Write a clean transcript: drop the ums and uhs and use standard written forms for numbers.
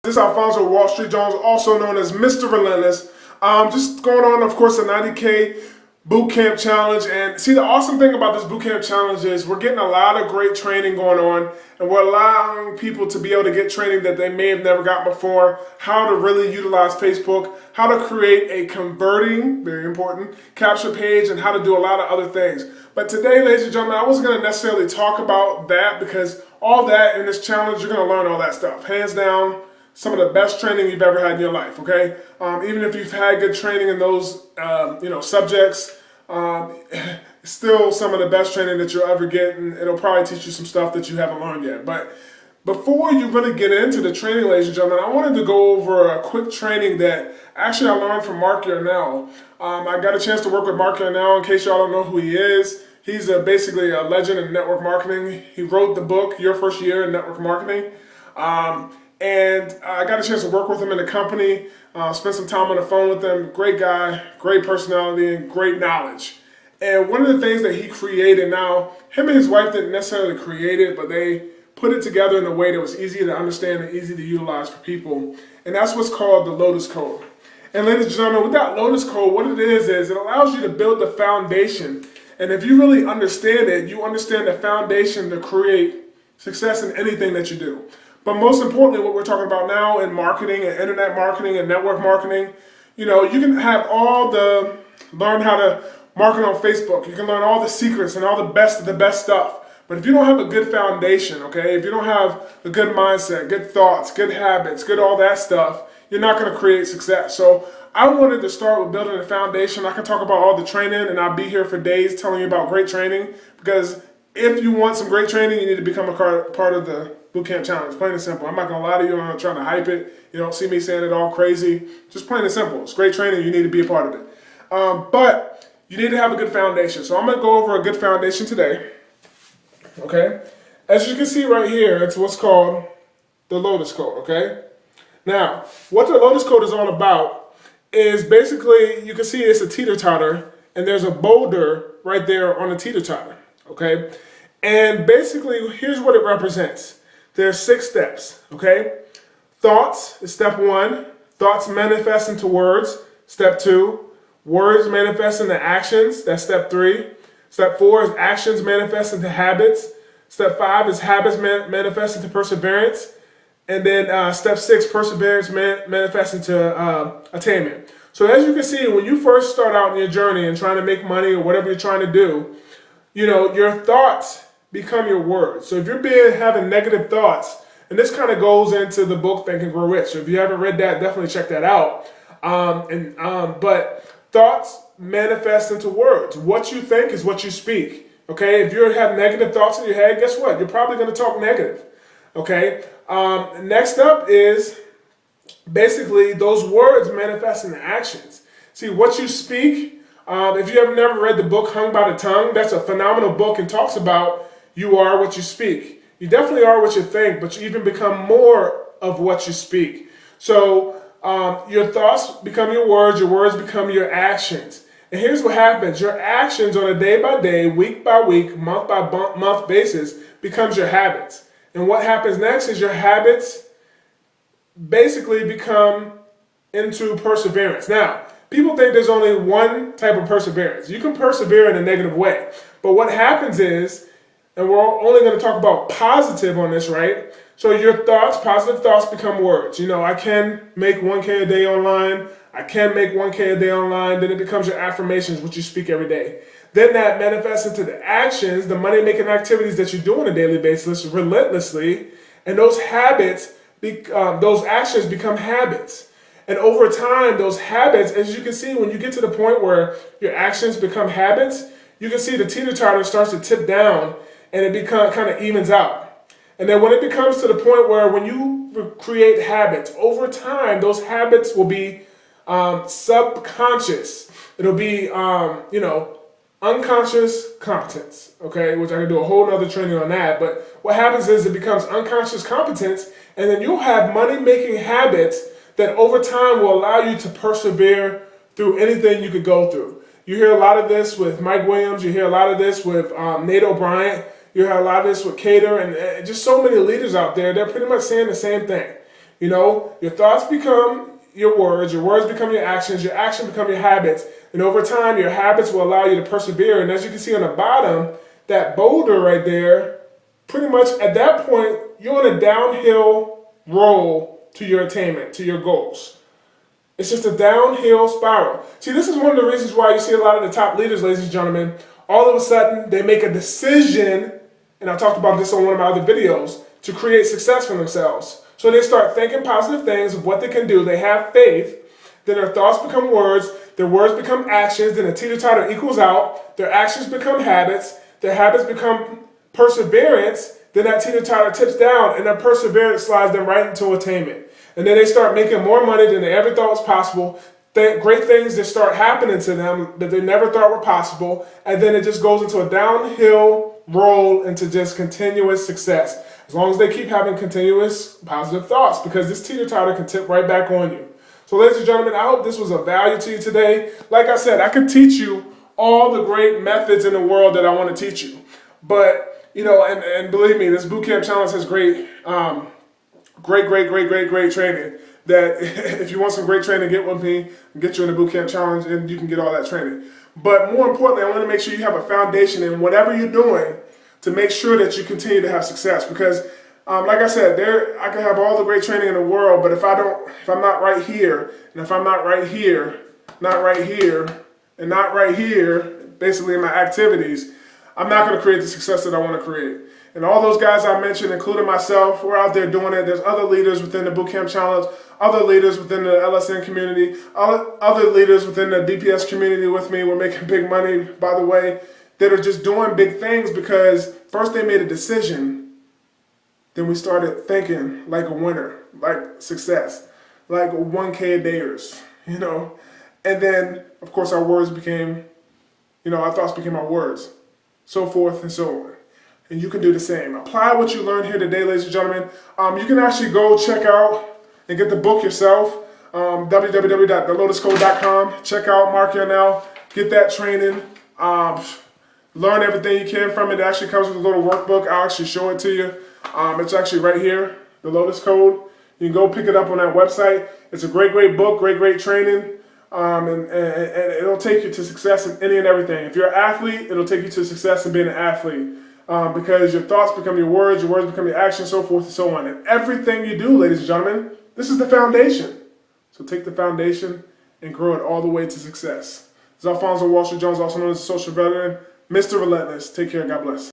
This is Alfonso Wall Street Jones, also known as Mr. Relentless. Just going on, of course, the 90K boot camp challenge. And see, the awesome thing about this boot camp challenge is we're getting a lot of great training going on, and we're allowing people to be able to get training that they may have never gotten before, how to really utilize Facebook, how to create a converting, very important, capture page, and how to do a lot of other things. But today, ladies and gentlemen, I wasn't going to necessarily talk about that, because all that in this challenge, you're going to learn all that stuff. Hands down, some of the best training you've ever had in your life, okay? Even if you've had good training in those subjects, still some of the best training that you'll ever get, and it'll probably teach you some stuff that you haven't learned yet. But before you really get into the training, ladies and gentlemen, I wanted to go over a quick training that actually I learned from Mark Yarnell. I got a chance to work with Mark Yarnell. In case y'all don't know who he is, he's basically a legend in network marketing. He wrote the book, Your First Year in Network Marketing. And I got a chance to work with him in the company, spent some time on the phone with him. Great guy, great personality, and great knowledge. And one of the things that he created, now, him and his wife didn't necessarily create it, but they put it together in a way that was easy to understand and easy to utilize for people. And that's what's called the Lotus Code. And ladies and gentlemen, with that Lotus Code, what it is it allows you to build the foundation. And if you really understand it, you understand the foundation to create success in anything that you do. But most importantly, what we're talking about now in marketing and internet marketing and network marketing, you can have learn how to market on Facebook. You can learn all the secrets and all the best of the best stuff. But if you don't have a good foundation, okay, if you don't have a good mindset, good thoughts, good habits, good all that stuff, you're not going to create success. So I wanted to start with building a foundation. I can talk about all the training, and I'll be here for days telling you about great training, because if you want some great training, you need to become a part of the Bootcamp Challenge. Plain and simple. I'm not going to lie to you. I'm not trying to hype it. You don't see me saying it all crazy. Just plain and simple. It's great training. You need to be a part of it. But you need to have a good foundation. So I'm going to go over a good foundation today. Okay? As you can see right here, it's what's called the Lotus Code. Okay? Now, what the Lotus Code is all about is basically, you can see it's a teeter-totter, and there's a boulder right there on the teeter-totter. Okay? And basically, here's what it represents. There's 6 steps, okay? Thoughts is step 1. Thoughts manifest into words, step 2. Words manifest into actions, that's step 3. Step 4 is actions manifest into habits. Step 5 is habits manifest into perseverance. And then step 6, perseverance manifests into attainment. So as you can see, when you first start out in your journey and trying to make money or whatever you're trying to do, your thoughts become your words. So if you're having negative thoughts, and this kind of goes into the book Think and Grow Rich. So if you haven't read that, definitely check that out. But thoughts manifest into words. What you think is what you speak. Okay, if you have negative thoughts in your head, guess what? You're probably going to talk negative. Okay. Next up is basically those words manifest into actions. See, what you speak. If you have never read the book Hung by the Tongue, that's a phenomenal book and talks about you are what you speak. You definitely are what you think, but you even become more of what you speak. So your thoughts become your words become your actions. And here's what happens. Your actions on a day-by-day, week-by-week, month-by-month basis becomes your habits. And what happens next is your habits basically become into perseverance. Now, people think there's only one type of perseverance. You can persevere in a negative way. But what happens is, and we're only going to talk about positive on this, right? So your thoughts, positive thoughts become words. I can make 1K a day online. I can make 1K a day online. Then it becomes your affirmations, which you speak every day. Then that manifests into the actions, the money-making activities that you do on a daily basis relentlessly. And those habits, those actions become habits. And over time, those habits, as you can see, when you get to the point where your actions become habits, you can see the teeter-totter starts to tip down, and it kind of evens out. And then when it becomes to the point where when you create habits, over time, those habits will be subconscious. It'll be, unconscious competence, okay? Which I can do a whole nother training on that. But what happens is it becomes unconscious competence, and then you'll have money-making habits that over time will allow you to persevere through anything you could go through. You hear a lot of this with Mike Williams. You hear a lot of this with Nate O'Brien. You hear a lot of this with Cater, and just so many leaders out there. They're pretty much saying the same thing. You know, your thoughts become your words become your actions become your habits. And over time, your habits will allow you to persevere. And as you can see on the bottom, that boulder right there, pretty much at that point, you're on a downhill roll to your attainment, to your goals. It's just a downhill spiral. See, this is one of the reasons why you see a lot of the top leaders, ladies and gentlemen, all of a sudden they make a decision, and I talked about this on one of my other videos, to create success for themselves. So they start thinking positive things of what they can do. They have faith. Then their thoughts become words. Their words become actions. Then the teeter-totter equals out. Their actions become habits. Their habits become perseverance. Then that teeter-totter tips down, and their perseverance slides them right into attainment. And then they start making more money than they ever thought was possible. Great things that start happening to them that they never thought were possible. And then it just goes into a downhill roll into just continuous success. As long as they keep having continuous positive thoughts, because this teeter-totter can tip right back on you. So ladies and gentlemen, I hope this was of value to you today. Like I said, I could teach you all the great methods in the world that I want to teach you. But, you know, and believe me, this bootcamp challenge has great training. That if you want some great training, get with me, get you in the bootcamp challenge, and you can get all that training. But more importantly, I want to make sure you have a foundation in whatever you're doing to make sure that you continue to have success. Because, like I said, I can have all the great training in the world, but if I'm not right here, and if I'm not right here, not right here, and not right here, basically in my activities, I'm not going to create the success that I want to create. And all those guys I mentioned, including myself, we're out there doing it. There's other leaders within the Bootcamp Challenge, other leaders within the LSN community, other leaders within the DPS community with me. We're making big money, by the way, that are just doing big things because first they made a decision, then we started thinking like a winner, like success, like 1K a dayers, you know. And then, of course, our words became, you know, our thoughts became our words, so forth and so on. And you can do the same. Apply what you learned here today, ladies and gentlemen. You can actually go check out and get the book yourself, www.thelotuscode.com. Check out Mark Yarnell, get that training, learn everything you can from it. It actually comes with a little workbook. I'll actually show it to you. It's actually right here, the Lotus Code. You can go pick it up on that website. It's a great book, great training. And it'll take you to success in any and everything. If you're an athlete, it'll take you to success in being an athlete. Because your thoughts become your words become your actions, so forth and so on. And everything you do, ladies and gentlemen, this is the foundation. So take the foundation and grow it all the way to success. This is Alfonso Wall Street Jones, also known as the Social Veteran, Mr. Relentless. Take care. God bless.